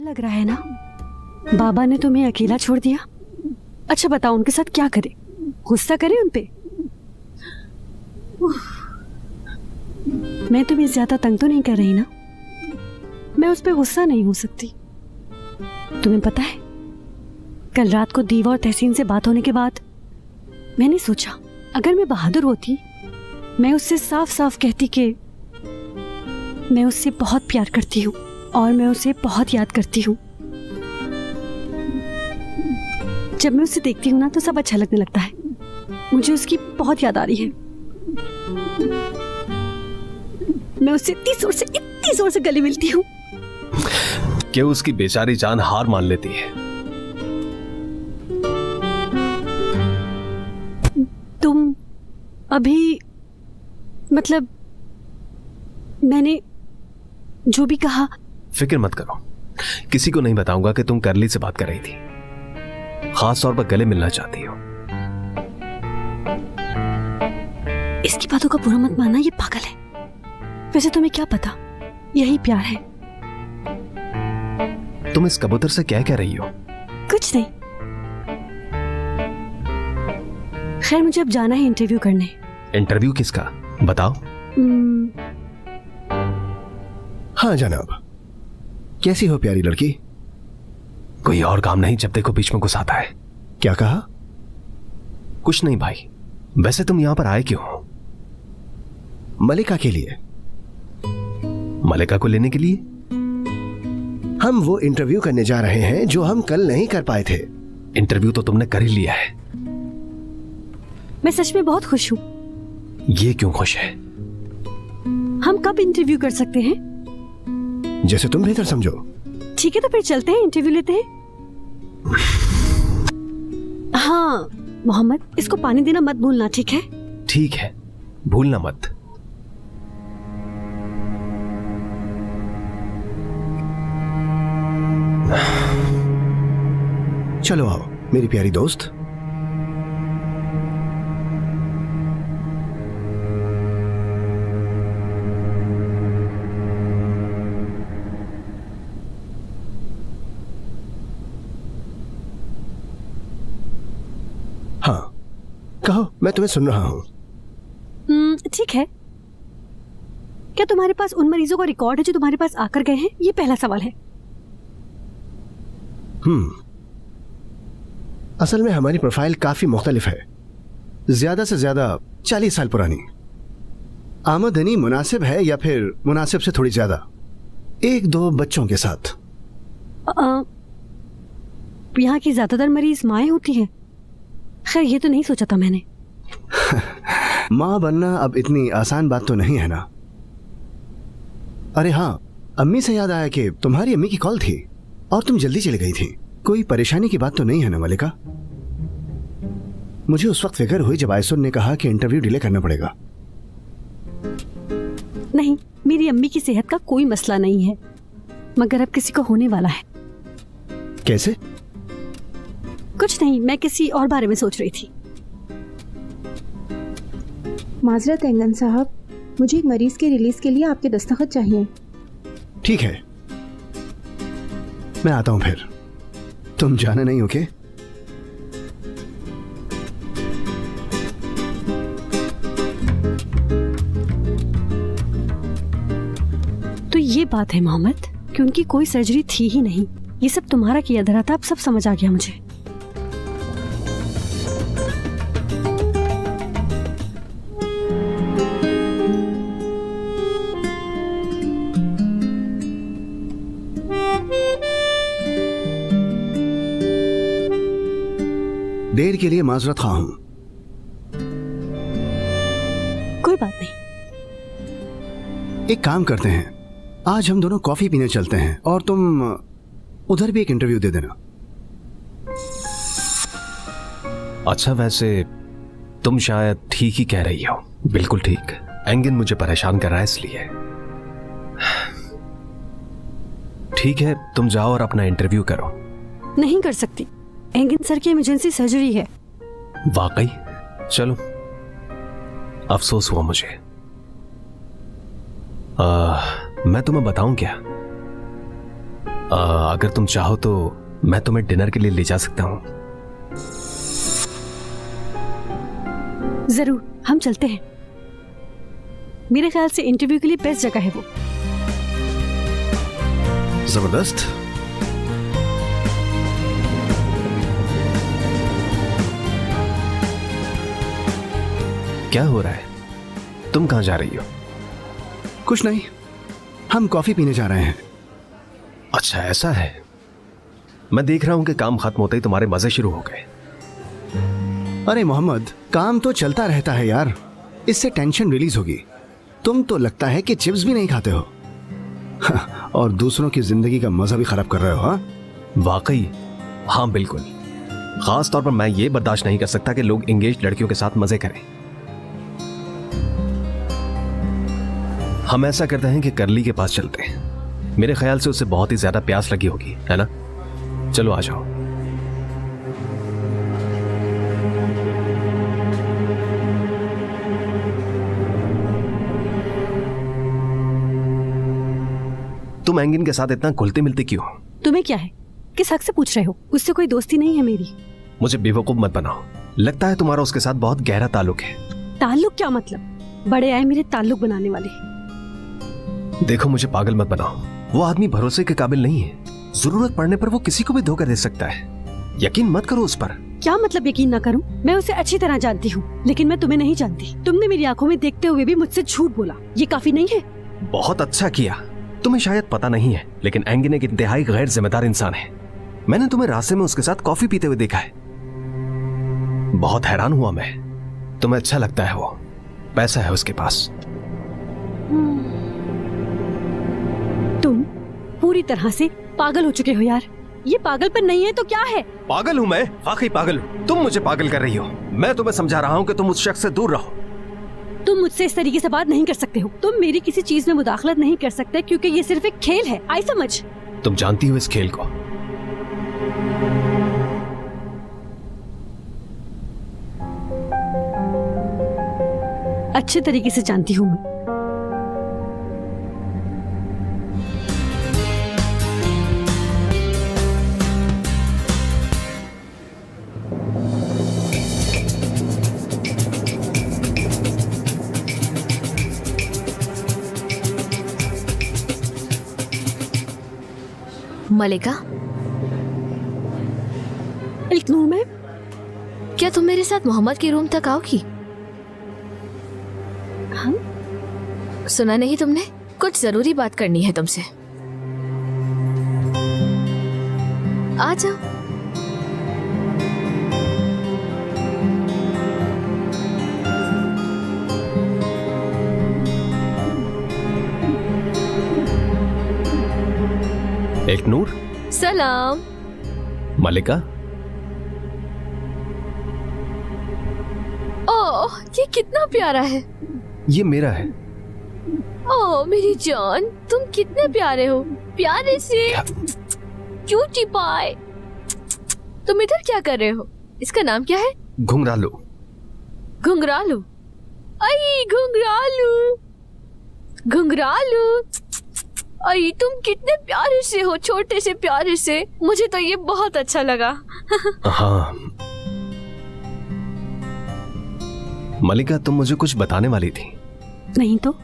लग रहा है ना, बाबा ने तुम्हें अकेला छोड़ दिया। अच्छा बताओ, उनके साथ क्या करे? गुस्सा करे उन पे? मैं तुम्हें ज्यादा तंग तो नहीं कर रही ना? मैं उस पे गुस्सा नहीं हो सकती। तुम्हें पता है, कल रात को दीवा और तहसीन से बात होने के बाद मैंने सोचा अगर मैं बहादुर होती, मैं उससे साफ साफ कहती कि मैं उससे बहुत प्यार करती हूँ और मैं उसे बहुत याद करती हूँ। जब मैं उसे देखती हूँ ना तो सब अच्छा लगने लगता है। मुझे उसकी बहुत याद आ रही है। मैं उससे इतनी जोर से गले मिलती हूँ कि उसकी बेचारी जान हार मान लेती है। तुम अभी, मतलब मैंने जो भी कहा। फिक्र मत करो, किसी को नहीं बताऊंगा कि तुम करली से बात कर रही थी, खास तौर पर गले मिलना चाहती हो। इसकी बातों का बुरा मत मानना, ये पागल है। वैसे तुम्हें क्या पता, यही प्यार है। तुम इस कबूतर से क्या कह रही हो? कुछ नहीं। खैर, मुझे अब जाना है इंटरव्यू करने। इंटरव्यू किसका बताओ? हाँ जनाब, कैसी हो प्यारी लड़की? कोई और काम नहीं, जब देखो बीच में घुसाता है। क्या कहा? कुछ नहीं भाई। वैसे तुम यहां पर आए क्यों हो? मलिका के लिए। मलिका को लेने के लिए? हम वो इंटरव्यू करने जा रहे हैं जो हम कल नहीं कर पाए थे। इंटरव्यू तो तुमने कर ही लिया है। मैं सच में बहुत खुश हूँ। ये क्यों खुश है? हम कब इंटरव्यू कर सकते हैं? जैसे तुम बेहतर समझो। ठीक है, तो फिर चलते हैं, इंटरव्यू लेते हैं। हाँ मोहम्मद, इसको पानी देना मत भूलना, ठीक है? ठीक है, भूलना मत। चलो आओ मेरी प्यारी दोस्त। हाँ कहो, मैं तुम्हें सुन रहा हूं। ठीक है। क्या तुम्हारे पास उन मरीजों का रिकॉर्ड है जो तुम्हारे पास आकर गए हैं? ये पहला सवाल है। असल में हमारी प्रोफाइल काफी मुख्तलिफ है, ज्यादा से ज्यादा 40 साल पुरानी। आमदनी मुनासिब है या फिर मुनासिब से थोड़ी ज्यादा, 1-2 बच्चों के साथ। यहाँ की ज्यादातर मरीज माएँ होती हैं। खैर, ये तो नहीं सोचा था मैंने। माँ बनना अब इतनी आसान बात तो नहीं है ना। अरे हाँ, अम्मी से याद आया कि तुम्हारी अम्मी की कॉल थी और तुम जल्दी चली गई थी। कोई परेशानी की बात तो नहीं है ना मलिका? मुझे उस वक्त फिक्र हुई जब आयसुन ने कहा कि इंटरव्यू डिले करना पड़ेगा। नहीं, मेरी अम्मी की सेहत का कोई मसला नहीं है, मगर अब किसी को होने वाला है। कैसे? कुछ नहीं, मैं किसी और बारे में सोच रही थी। माजरत एंगन साहब, मुझे एक मरीज के रिलीज के लिए आपके दस्तखत चाहिए। ठीक है, मैं आता हूं फिर। तुम जाना नहीं हो क्या? तो ये बात है मोहम्मद कि उनकी कोई सर्जरी थी ही नहीं। ये सब तुम्हारा किया धरा था। अब सब समझ आ गया मुझे। देर के लिए माजरत खा हूं। कोई बात नहीं। एक काम करते हैं, आज हम दोनों कॉफी पीने चलते हैं और तुम उधर भी एक इंटरव्यू दे देना। अच्छा, वैसे तुम शायद ठीक ही कह रही हो। बिल्कुल ठीक। एंगन मुझे परेशान कर रहा है इसलिए। ठीक है, तुम जाओ और अपना इंटरव्यू करो। नहीं कर सकती, एंगन सर की इमरजेंसी सर्जरी है। वाकई? चलो, अफसोस हुआ मुझे। मैं तुम्हें बताऊं क्या? अगर तुम चाहो तो मैं तुम्हें डिनर के लिए ले जा सकता हूँ। जरूर, हम चलते हैं। मेरे ख्याल से इंटरव्यू के लिए बेस्ट जगह है वो। जबरदस्त। क्या हो रहा है? तुम कहाँ जा रही हो? कुछ नहीं, हम कॉफी पीने जा रहे हैं। अच्छा ऐसा है। मैं देख रहा हूं कि काम खत्म होते ही तुम्हारे मजे शुरू हो गए। अरे मोहम्मद, काम तो चलता रहता है यार, इससे टेंशन रिलीज होगी। तुम तो लगता है कि चिप्स भी नहीं खाते हो और दूसरों की जिंदगी का मजा भी खराब कर रहे हो। हाँ वाकई, हाँ बिल्कुल। खास तौर पर मैं ये बर्दाश्त नहीं कर सकता कि लोग एंगेज लड़कियों के साथ मजे करें। हम ऐसा करते हैं कि करली के पास चलते हैं। मेरे ख्याल से उसे बहुत ही ज्यादा प्यास लगी होगी, है ना? चलो आ जाओ। तुम एंगिन के साथ इतना घुलती मिलती क्यों? तुम्हें क्या है? किस हक से पूछ रहे हो? उससे कोई दोस्ती नहीं है मेरी। मुझे बेवकूफ मत बनाओ। लगता है तुम्हारा उसके साथ बहुत गहरा ताल्लुक है। ताल्लुक क्या मतलब? बड़े आए मेरे ताल्लुक बनाने वाले। देखो, मुझे पागल मत बनाओ। वो आदमी भरोसे के काबिल नहीं है। जरूरत पड़ने पर वो किसी को भी धोखा दे सकता है। यकीन मत करो उस पर। क्या मतलब यकीन ना करूं? मैं उसे अच्छी तरह जानती हूँ, लेकिन मैं तुम्हें नहीं जानती। तुमने मेरी आंखों में देखते हुए भी मुझसे झूठ बोला। ये काफी नहीं है? बहुत अच्छा किया। तुम्हें शायद पता नहीं है, लेकिन एंगिन एक इंतहाई गैर जिम्मेदार इंसान है। मैंने तुम्हें रास्ते में उसके साथ कॉफी पीते हुए देखा है। बहुत हैरान हुआ मैं। तुम्हें अच्छा लगता है वो। पैसा है उसके पास। तुम पूरी तरह से पागल हो चुके हो यार। ये पागलपन नहीं है तो क्या है? पागल हूँ मैं, वाकई पागल हूँ। तुम मुझे पागल कर रही हो। मैं तुम्हें समझा रहा हूँ कि तुम उस शख्स से दूर रहो। तुम मुझसे इस तरीके से बात नहीं कर सकते हो। तुम मेरी किसी चीज में मुदाखलत नहीं कर सकते, क्योंकि ये सिर्फ एक खेल है। आई समझ? तुम जानती हो इस खेल को। अच्छे तरीके से जानती हूँ मैं। मलिका, इल्तनूर मैम, क्या तुम मेरे साथ मोहम्मद के रूम तक आओगी? हम? सुना नहीं तुमने? कुछ जरूरी बात करनी है तुमसे। आ जाओ। इल्तनूर। सलाम। मलिका। ओह, ये कितना प्यारा है। ये मेरा है। ओह मेरी जान, तुम कितने प्यारे हो। प्यारे से क्यूटी पाई। तुम इधर क्या कर रहे हो? इसका नाम क्या है? घुंघरालू। घुंघरालू? आई घुंघरालू, घुंघरालू। आई तुम कितने प्यारे से हो, छोटे से प्यारे से। मुझे तो ये बहुत अच्छा लगा। हाँ मलिका, तुम मुझे कुछ बताने वाली थी। नहीं तो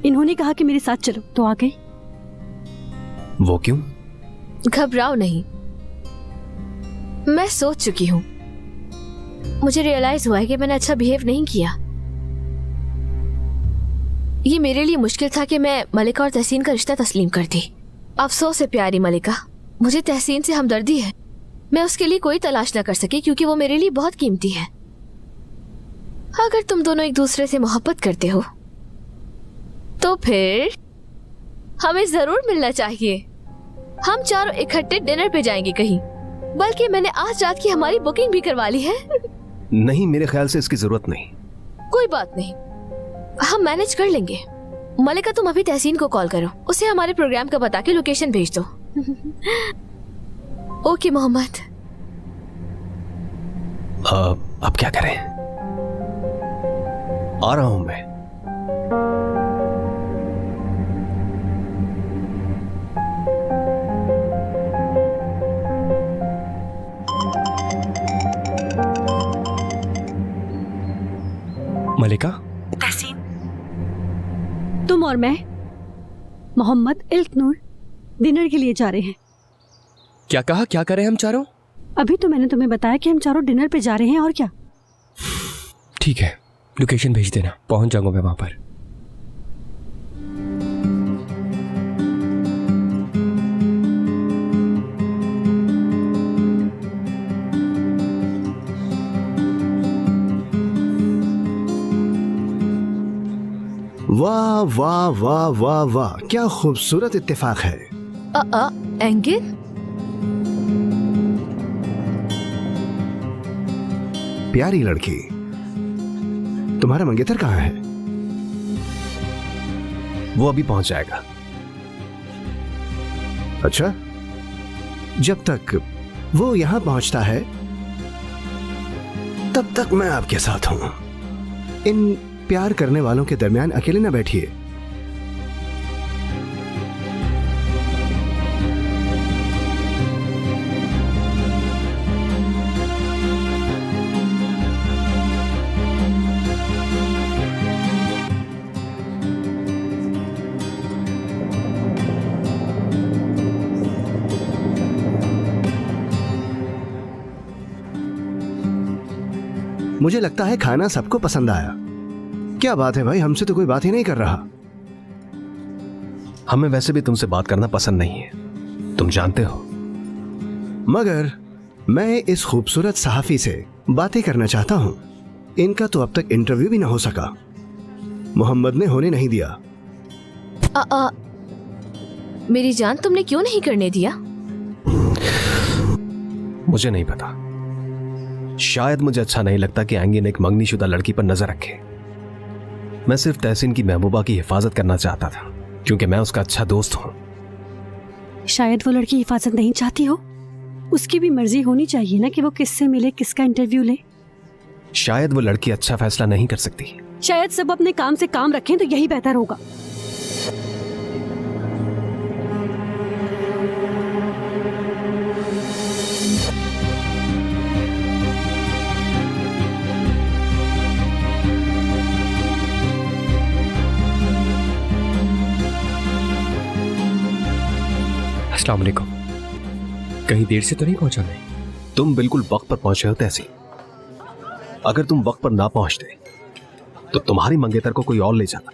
इन्होंने कहा कि मेरे साथ चलो, तो आ गई। वो क्यों? घबराओ नहीं, मैं सोच चुकी हूँ। मुझे रियलाइज हुआ है कि मैंने अच्छा बिहेव नहीं किया। ये मेरे लिए मुश्किल था कि मैं मलिका और तहसीन का रिश्ता तस्लीम कर दी। अफसोस है प्यारी मलिका, मुझे तहसीन से हमदर्दी है। मैं उसके लिए कोई तलाश न कर सकी क्योंकि वो मेरे लिए बहुत कीमती है। अगर तुम दोनों एक दूसरे से मोहब्बत करते हो तो फिर हमें जरूर मिलना चाहिए। हम चारों इकट्ठे डिनर पे जाएंगे कहीं। बल्कि मैंने आज रात की हमारी बुकिंग भी करवा ली है। नहीं, मेरे ख्याल से इसकी जरूरत नहीं। कोई बात नहीं, हम मैनेज कर लेंगे। मलिका, तुम अभी तहसीन को कॉल करो, उसे हमारे प्रोग्राम का बता के लोकेशन भेज दो। ओके मोहम्मद। अब क्या करें? आ रहा हूं मैं। मलिका, तहसीन, तुम और मैं मोहम्मद इल्तनूर डिनर के लिए जा रहे हैं। क्या कहा? क्या करें हम चारों? अभी तो मैंने तुम्हें बताया कि हम चारों डिनर पे जा रहे हैं, और क्या। ठीक है, लोकेशन भेज देना, पहुंच जाऊंगा मैं वहां पर। वाह वाह वाह वाह वाह, क्या खूबसूरत इत्तेफाक है। एंगिन, प्यारी लड़की, तुम्हारा मंगेतर कहाँ है? वो अभी पहुंच जाएगा। अच्छा, जब तक वो यहां पहुंचता है तब तक मैं आपके साथ हूं। इन प्यार करने वालों के दरमियान अकेले न बैठिए। मुझे लगता है खाना सबको पसंद आया। क्या बात है भाई, हमसे तो कोई बात ही नहीं कर रहा। हमें वैसे भी तुमसे बात करना पसंद नहीं है, तुम जानते हो। मगर मैं इस खूबसूरत सहाफी से बातें करना चाहता हूं। इनका तो अब तक इंटरव्यू भी ना हो सका, मोहम्मद ने होने नहीं दिया। मेरी जान, तुमने क्यों नहीं करने दिया? मुझे नहीं पता, शायद मुझे अच्छा नहीं लगता कि एंगिन एक मंगनीशुदा लड़की पर नजर रखे। मैं सिर्फ तहसीन की महबूबा की हिफाजत करना चाहता था, क्योंकि मैं उसका अच्छा दोस्त हूं। शायद वो लड़की हिफाजत नहीं चाहती हो। उसकी भी मर्जी होनी चाहिए ना कि वो किससे मिले, किसका इंटरव्यू ले। शायद वो लड़की अच्छा फैसला नहीं कर सकती। शायद सब अपने काम से काम रखें तो यही बेहतर होगा। अस्सलाम वालेकुम। कहीं देर से तो नहीं पहुंचा मैं? तुम बिल्कुल वक्त पर पहुंचे हो तहसीन। अगर तुम वक्त पर ना पहुंचते तो तुम्हारी मंगेतर को कोई और ले जाता।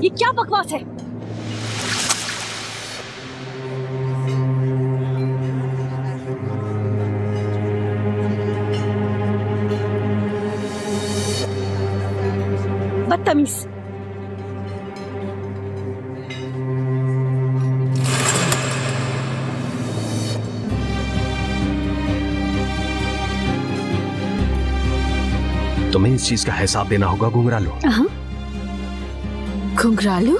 ये क्या बकवास है? बदतमीज। तुम्हें इस चीज का हिसाब देना होगा घुंघरालू। घुंघरालू?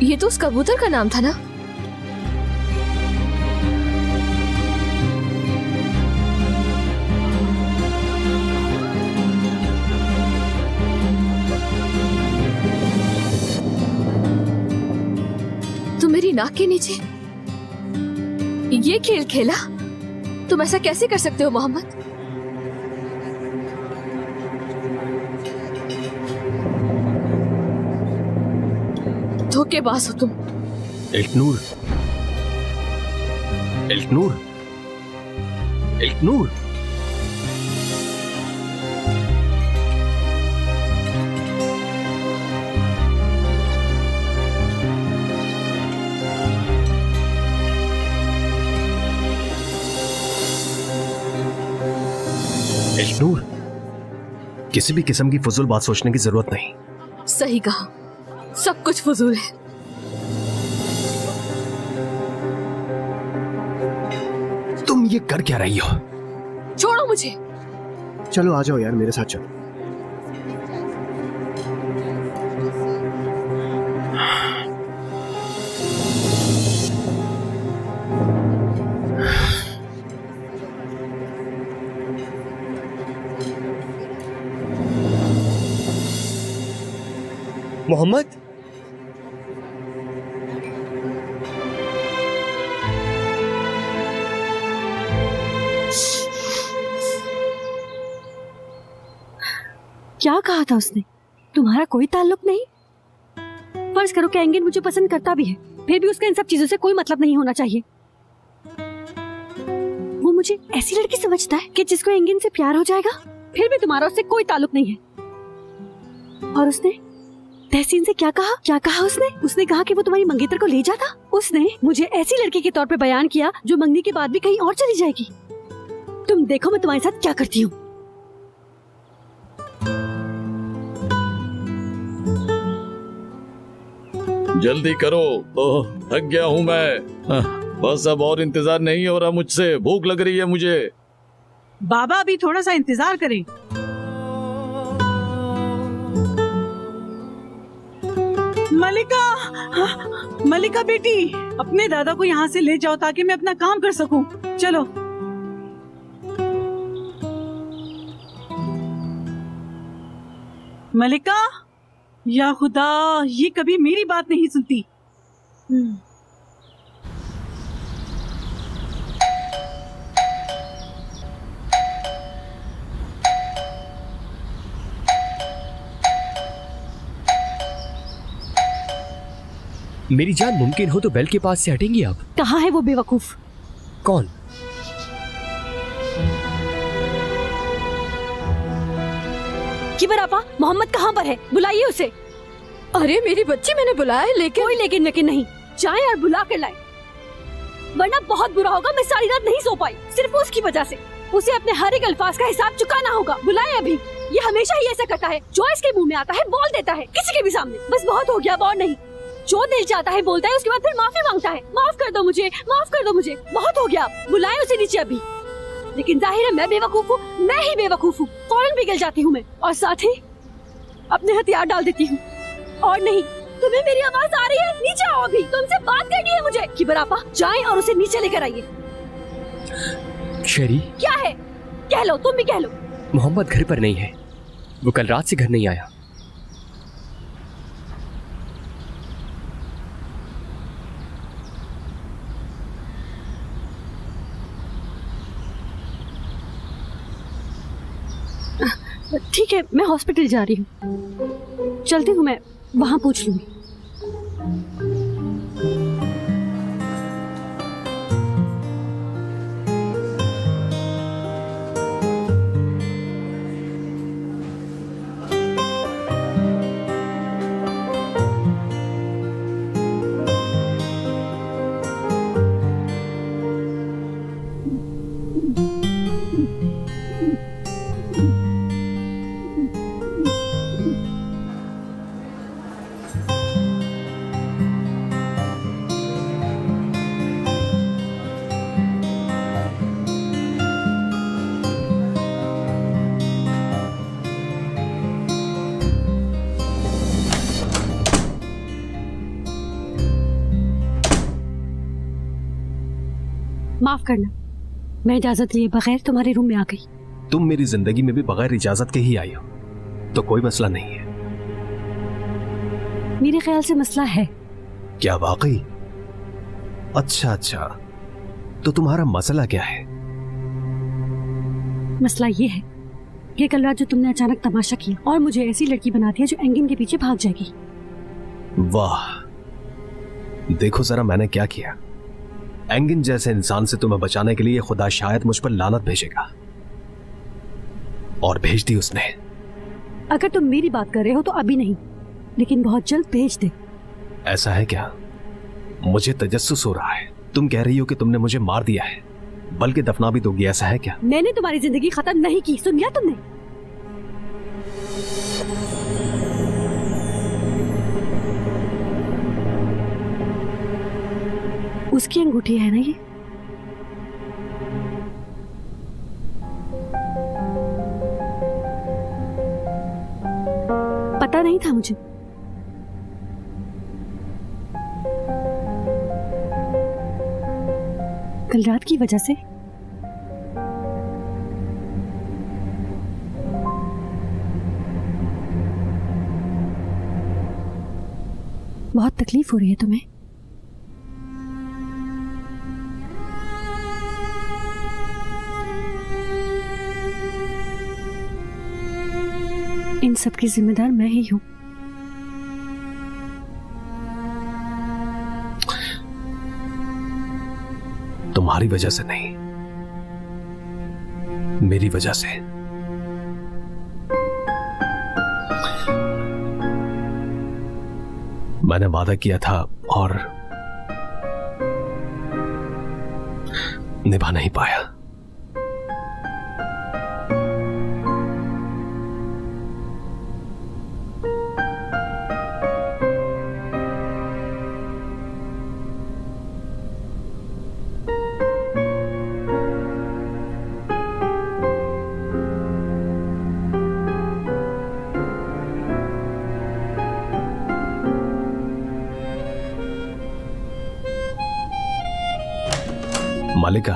ये तो उस कबूतर का नाम था ना? तुम मेरी नाक के नीचे ये खेल खेला? तुम ऐसा कैसे कर सकते हो मोहम्मद? धोखेबाज हो तुम। इल्तनूर, इल्तनूर, इल्तनूर। इल्तनूर, किसी भी किस्म की फजूल बात सोचने की जरूरत नहीं। सही कहा, सब कुछ फजूल है। तुम ये कर क्या रही हो? छोड़ो मुझे। चलो आ जाओ यार, मेरे साथ चलो। मोहम्मद, क्या कहा था उसने? तुम्हारा कोई ताल्लुक नहीं? फर्ज करो कि एंगन मुझे पसंद करता भी है, फिर भी उसका इन सब चीजों से कोई मतलब नहीं होना चाहिए। वो मुझे ऐसी लड़की समझता है कि जिसको एंगन से प्यार हो जाएगा, फिर भी तुम्हारा उससे कोई ताल्लुक नहीं है। और उसने तहसीन से क्या कहा? क्या कहा उसने? उसने कहा कि वो तुम्हारी मंगेतर को ले जाता। उसने मुझे ऐसी लड़की के तौर पे बयान किया जो मंगनी के बाद भी कहीं और चली जाएगी। तुम देखो मैं तुम्हारे साथ क्या करती हूँ। जल्दी करो, ओह थक गया हूँ मैं। बस अब और इंतजार नहीं हो रहा मुझसे, भूख लग रही है मुझे। बाबा अभी थोड़ा सा इंतजार करें। मलिका, मलिका बेटी, अपने दादा को यहाँ से ले जाओ ताकि मैं अपना काम कर सकूं। चलो। मलिका, या खुदा, ये कभी मेरी बात नहीं सुनती। मेरी जान, मुमकिन हो तो बेल के पास से हटेंगी आप? कहाँ है वो बेवकूफ? कौन? किबर आपा, मोहम्मद कहाँ पर है? बुलाइए उसे। अरे मेरी बच्ची, मैंने बुलाया है, लेकिन कोई लेकिन वेकिन नहीं, जाए और बुला कर लाए, वरना बहुत बुरा होगा। मैं सारी रात नहीं सो पाई सिर्फ उसकी वजह से। उसे अपने हर एक अल्फाज का हिसाब चुकाना होगा। बुलाए अभी। ये हमेशा ही ऐसा करता है, जो इसके मुंह में आता है बोल देता है, किसी के भी सामने। बस बहुत हो गया, अब और नहीं। जो दिल चाहता है बोलता है, उसके बाद फिर माफी मांगता है। माफ कर दो मुझे, माफ कर दो मुझे, बहुत हो गया। बुलाए उसे नीचे अभी। लेकिन जाहिर है मैं बेवकूफ हूँ, मैं ही बेवकूफ हूँ। फौरन पिघल जाती हूँ मैं, और साथ ही अपने हथियार डाल देती हूँ। और नहीं, तुम्हें मेरी आवाज आ रही है? नीचे आओ अभी, तुमसे बात करनी है मुझे। किबर आपा, जाएं और उसे नीचे लेकर आइए। शेरी, क्या है? कह लो, तुम भी कह लो। मोहम्मद घर पर नहीं है, वो कल रात से घर नहीं आया। ठीक है, मैं हॉस्पिटल जा रही हूँ, चलती हूँ मैं, वहाँ पूछ लूंगी। माफ करना, मैं इजाजत लिए बगैर तुम्हारे रूम में आ गई। तुम मेरी जिंदगी में भी बगैर इजाजत के ही आई हो, तो कोई मसला नहीं है। मेरे ख्याल से मसला है। क्या वाकई? अच्छा अच्छा, तो तुम्हारा मसला क्या है? मसला ये है कि कल रात जो तुमने अचानक तमाशा किया और मुझे ऐसी लड़की बना दिया जो एंगिन के पीछे भाग जाएगी। वाह, देखो जरा मैंने क्या किया। एंगिन जैसे इंसान से तुम्हें बचाने के लिए खुदा शायद मुझ पर लानत भेजेगा, और भेज दी उसने। अगर तुम मेरी बात कर रहे हो तो अभी नहीं, लेकिन बहुत जल्द भेज दे। ऐसा है क्या? मुझे तजस्सुस हो रहा है। तुम कह रही हो कि तुमने मुझे मार दिया है, बल्कि दफना भी दोगी, ऐसा है क्या? मैंने तुम्हारी जिंदगी खत्म नहीं की, सुन लिया तुमने? उसकी अंगूठी है ना ये? पता नहीं था मुझे। कल रात की वजह से बहुत तकलीफ हो रही है तुम्हें? इन सब की जिम्मेदार मैं ही हूं। तुम्हारी वजह से नहीं, मेरी वजह से। मैंने वादा किया था और निभा नहीं पाया। मालिका,